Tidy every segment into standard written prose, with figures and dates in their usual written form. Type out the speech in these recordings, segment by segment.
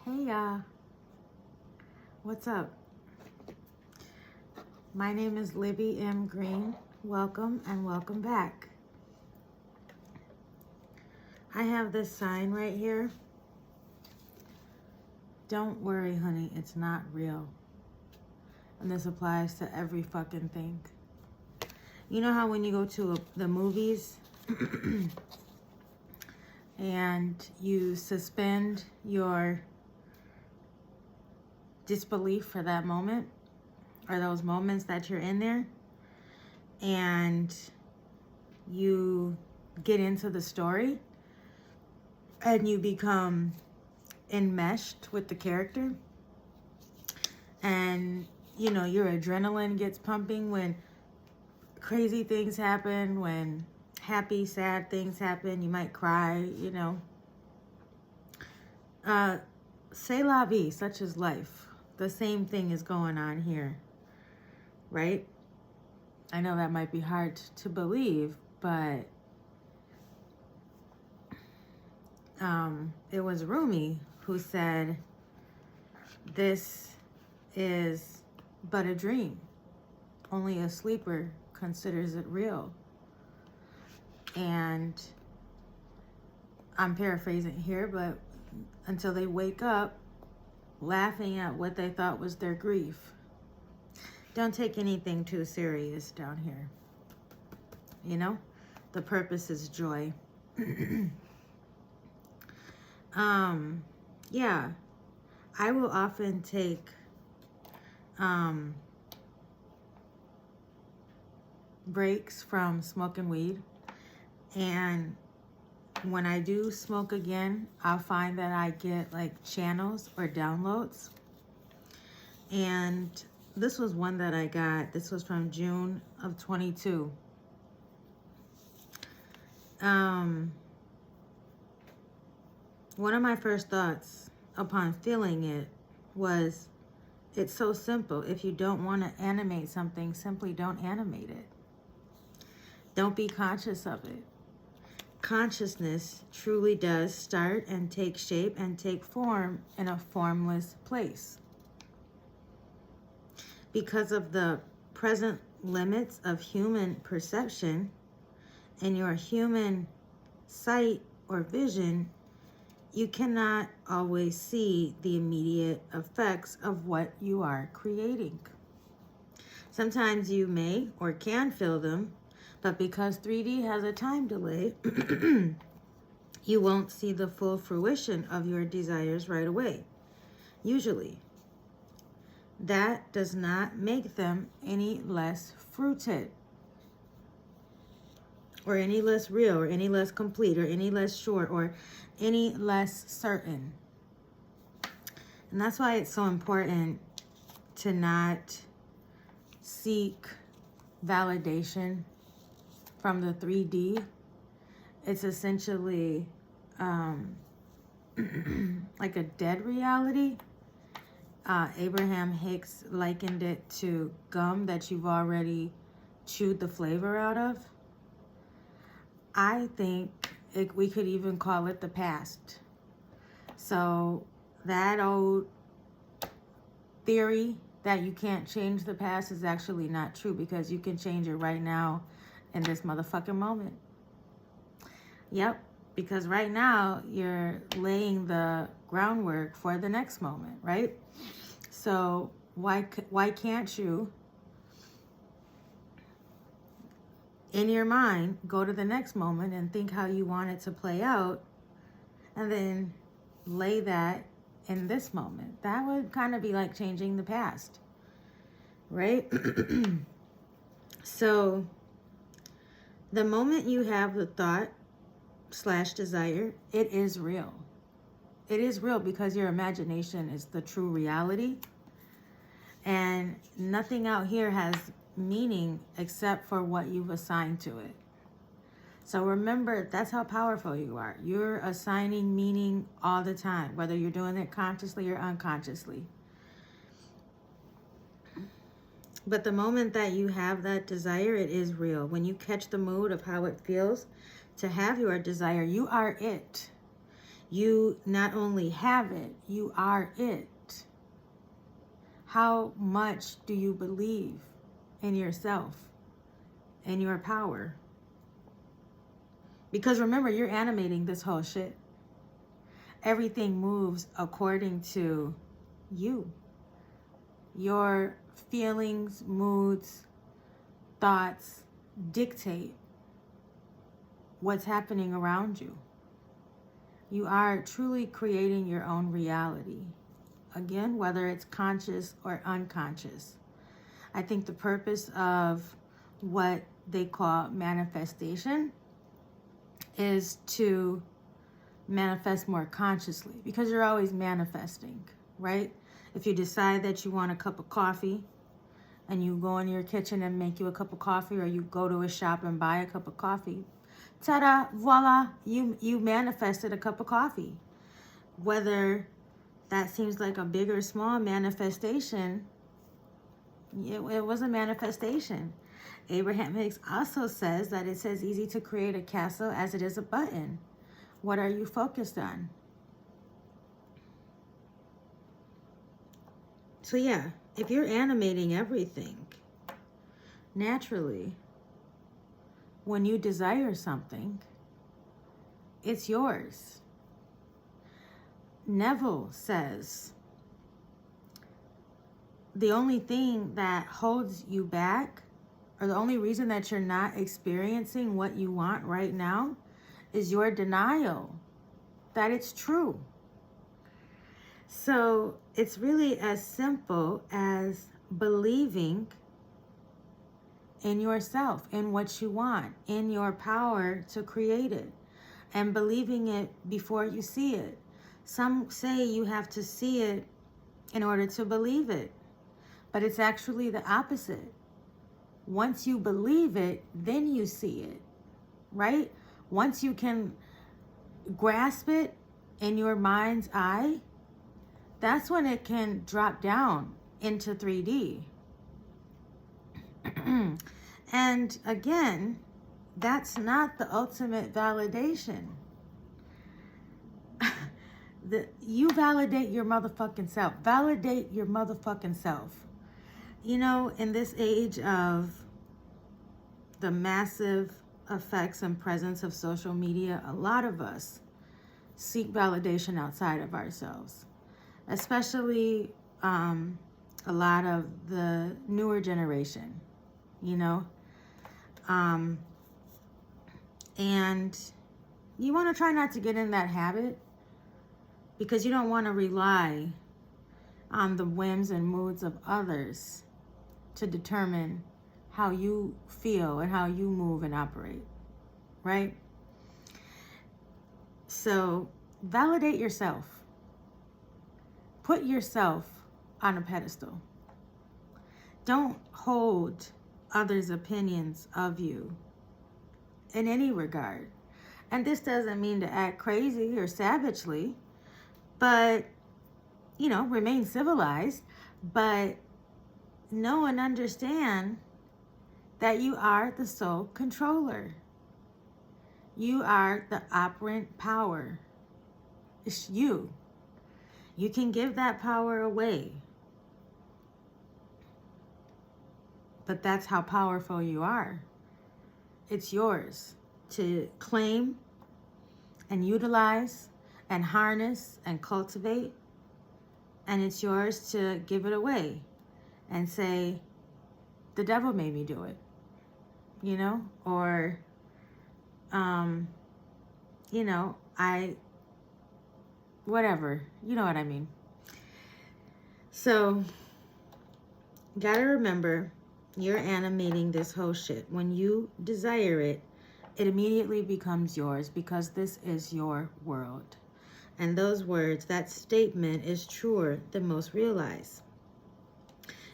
Hey what's up? My name is Libby M. Green. Welcome and welcome back. I have this sign right here. Don't worry, honey, it's not real. And this applies to every fucking thing. You know how when you go to the movies and you suspend your disbelief for that moment, or those moments that you're in there, and you get into the story and you become enmeshed with the character, and you know your adrenaline gets pumping when crazy things happen, when happy, sad things happen. You might cry, you know. C'est la vie, such is life. The same thing is going on here, right? I know that might be hard to believe, but it was Rumi who said, "This is but a dream. Only a sleeper considers it real." And I'm paraphrasing here, but until they wake up laughing at what they thought was their grief. Don't take anything too serious down here. You know, the purpose is joy. Yeah, I will often take breaks from smoking weed, and when I do smoke again, I'll find that I get like channels or downloads. And this was one that I got. This was from June of 22. One of my first thoughts upon feeling it was, it's so simple. If you don't want to animate something, simply don't animate it. Don't be conscious of it. Consciousness truly does start and take shape and take form in a formless place. Because of the present limits of human perception and your human sight or vision, you cannot always see the immediate effects of what you are creating. Sometimes you may or can feel them, but because 3D has a time delay, you won't see the full fruition of your desires right away, usually. That does not make them any less fruited, or any less real, or any less complete, or any less sure, or any less certain. And that's why it's so important to not seek validation from the 3D. It's essentially like a dead reality. Abraham Hicks likened it to gum that you've already chewed the flavor out of. I think we could even call it the past. So that old theory that you can't change the past is actually not true, because you can change it right now in this motherfucking moment. Yep, because right now you're laying the groundwork for the next moment, right? So why can't you, in your mind, go to the next moment and think how you want it to play out, and then lay that in this moment? That would kind of be like changing the past, right? So the moment you have the thought / desire, it is real. It is real, because your imagination is the true reality. And nothing out here has meaning except for what you've assigned to it. So remember, that's how powerful you are. You're assigning meaning all the time, whether you're doing it consciously or unconsciously. But the moment that you have that desire, it is real. When you catch the mood of how it feels to have your desire, you are it. You not only have it, you are it. How much do you believe in yourself and your power? Because remember, you're animating this whole shit. Everything moves according to you. Your feelings, moods, thoughts dictate what's happening around you. You are truly creating your own reality. Again, whether it's conscious or unconscious. I think the purpose of what they call manifestation is to manifest more consciously, because you're always manifesting, right? If you decide that you want a cup of coffee and you go in your kitchen and make you a cup of coffee, or you go to a shop and buy a cup of coffee, ta-da, voila, you manifested a cup of coffee. Whether that seems like a big or small manifestation, it was a manifestation. Abraham Hicks also says that it's as easy to create a castle as it is a button. What are you focused on? So yeah, if you're animating everything, naturally, when you desire something, it's yours. Neville says, the only thing that holds you back, or the only reason that you're not experiencing what you want right now, is your denial that it's true. So it's really as simple as believing in yourself, in what you want, in your power to create it, and believing it before you see it. Some say you have to see it in order to believe it, but it's actually the opposite. Once you believe it, then you see it, right? Once you can grasp it in your mind's eye, that's when it can drop down into 3D. And again, that's not the ultimate validation. You validate your motherfucking self. Validate your motherfucking self. You know, in this age of the massive effects and presence of social media, a lot of us seek validation outside of ourselves, especially a lot of the newer generation, you know. And you want to try not to get in that habit, because you don't want to rely on the whims and moods of others to determine how you feel and how you move and operate, right? So validate yourself. Put yourself on a pedestal. Don't hold others' opinions of you in any regard. And this doesn't mean to act crazy or savagely, but, you know, remain civilized, but know and understand that you are the sole controller. You are the operant power. It's you. You can give that power away, but that's how powerful you are. It's yours to claim and utilize and harness and cultivate, and it's yours to give it away and say, the devil made me do it, you know, or you know, whatever, you know what I mean. So gotta remember, you're animating this whole shit. When you desire it, it immediately becomes yours, because this is your world. And those words, that statement, is truer than most realize.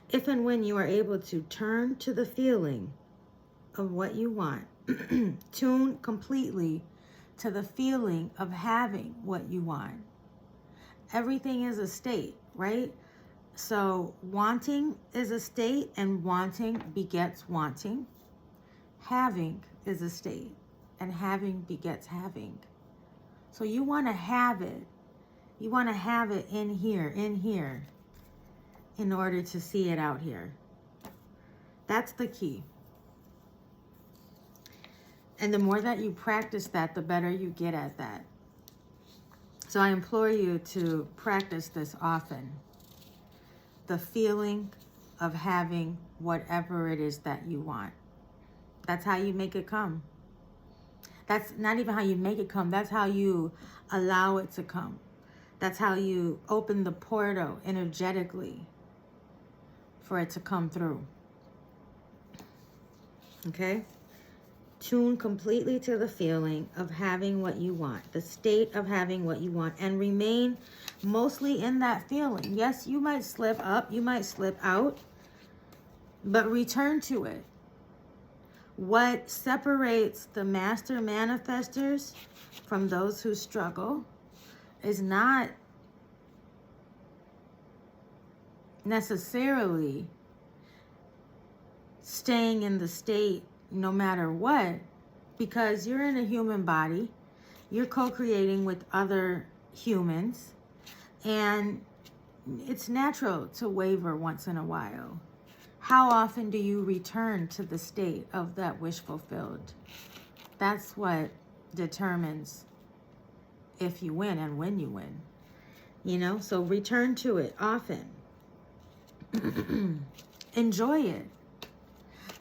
If and when you are able to turn to the feeling of what you want, tune completely to the feeling of having what you want. Everything is a state, right? So wanting is a state, and wanting begets wanting. Having is a state, and having begets having. So you want to have it. You want to have it in here, in order to see it out here. That's the key. And the more that you practice that, the better you get at that. So I implore you to practice this often. The feeling of having whatever it is that you want. That's how you make it come. That's not even how you make it come. That's how you allow it to come. That's how you open the portal energetically for it to come through. Okay? Tune completely to the feeling of having what you want, the state of having what you want, and remain mostly in that feeling. Yes, you might slip up, you might slip out, but return to it. What separates the master manifestors from those who struggle is not necessarily staying in the state no matter what, because you're in a human body, you're co-creating with other humans, and it's natural to waver once in a while. How often do you return to the state of that wish fulfilled? That's what determines if you win and when you win. You know, so return to it often. Enjoy it.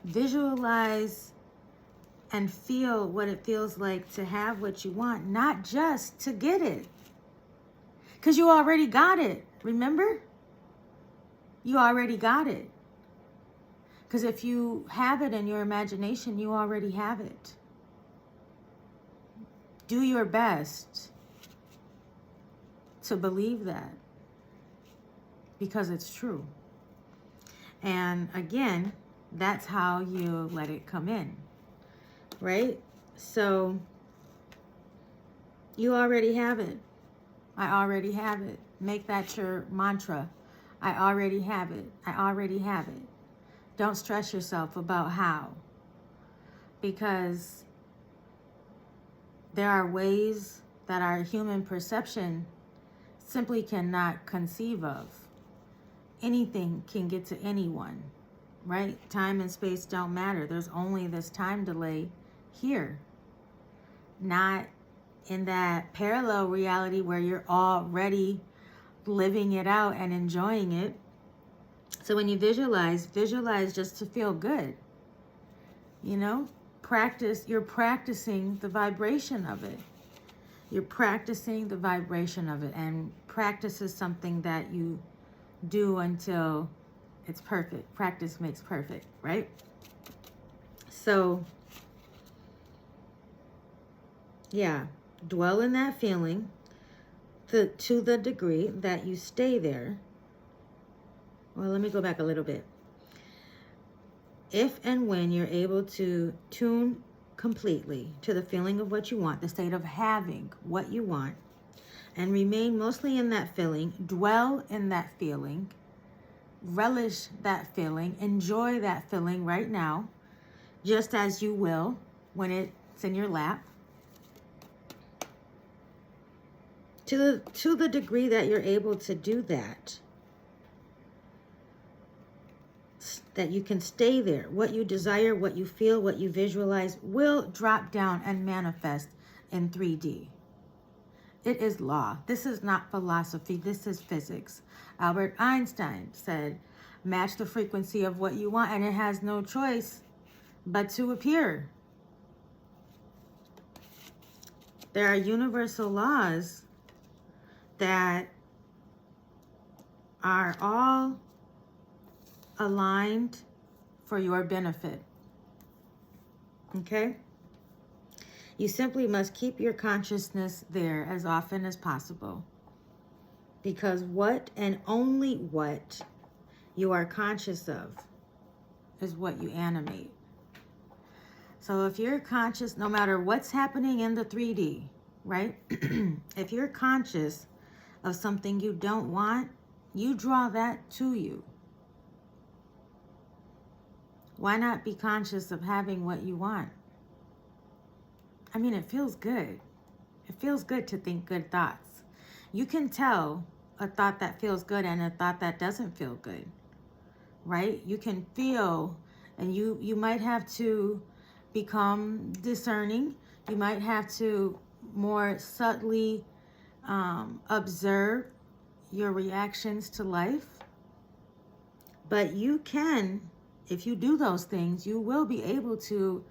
Visualize and feel what it feels like to have what you want, not just to get it. Because you already got it, remember? You already got it. Because if you have it in your imagination, you already have it. Do your best to believe that, because it's true. And again, that's how you let it come in, right? So you already have it. I already have it. Make that your mantra. I already have it. I already have it. Don't stress yourself about how, because there are ways that our human perception simply cannot conceive of. Anything can get to anyone, right? Time and space don't matter. There's only this time delay here, not in that parallel reality where you're already living it out and enjoying it. So when you visualize just to feel good. You know, you're practicing the vibration of it. You're practicing the vibration of it, and practice is something that you do until it's perfect. Practice makes perfect, right? So, yeah, dwell in that feeling to the degree that you stay there. Well, let me go back a little bit. If and when you're able to tune completely to the feeling of what you want, the state of having what you want, and remain mostly in that feeling, dwell in that feeling, relish that feeling, enjoy that feeling right now, just as you will when it's in your lap. To the degree that you're able to do that, that you can stay there. What you desire, what you feel, what you visualize will drop down and manifest in 3D. It is law. This is not philosophy. This is physics. Albert Einstein said, match the frequency of what you want, and it has no choice but to appear. There are universal laws that are all aligned for your benefit. Okay? You simply must keep your consciousness there as often as possible, because what and only what you are conscious of is what you animate. So if you're conscious, no matter what's happening in the 3D, right? If you're conscious of something you don't want, you draw that to you. Why not be conscious of having what you want? I mean, it feels good. It feels good to think good thoughts. You can tell a thought that feels good and a thought that doesn't feel good, right? You can feel, and you might have to become discerning. You might have to more subtly observe your reactions to life. But you can, if you do those things, you will be able to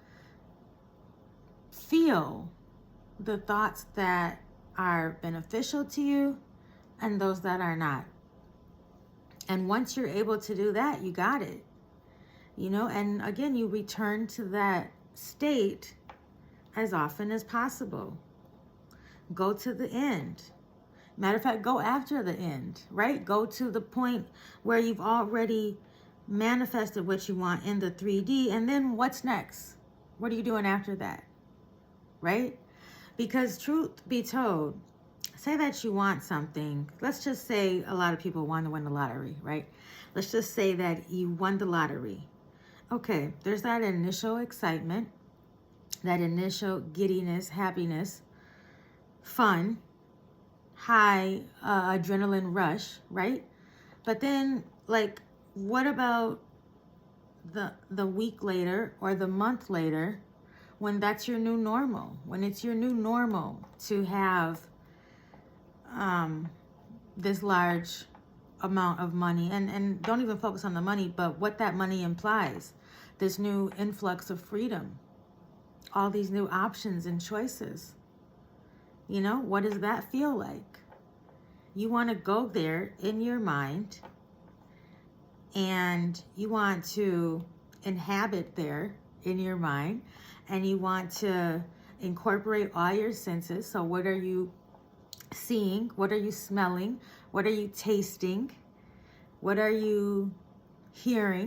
feel the thoughts that are beneficial to you and those that are not. And once you're able to do that, you got it. You know, and again, you return to that state as often as possible. Go to the end. Matter of fact, go after the end, right? Go to the point where you've already manifested what you want in the 3D. And then what's next? What are you doing after that? Right? Because truth be told, say that you want something. Let's just say a lot of people want to win the lottery, right? Let's just say that you won the lottery. Okay, there's that initial excitement, that initial giddiness, happiness, fun, high adrenaline rush, right? But then, like, what about the week later or the month later when that's your new normal? When it's your new normal to have this large amount of money, and don't even focus on the money, but what that money implies, this new influx of freedom, all these new options and choices. You know, what does that feel like? You want to go there in your mind, and you want to inhabit there in your mind, and you want to incorporate all your senses. So what are you seeing? What are you smelling? What are you tasting? What are you hearing?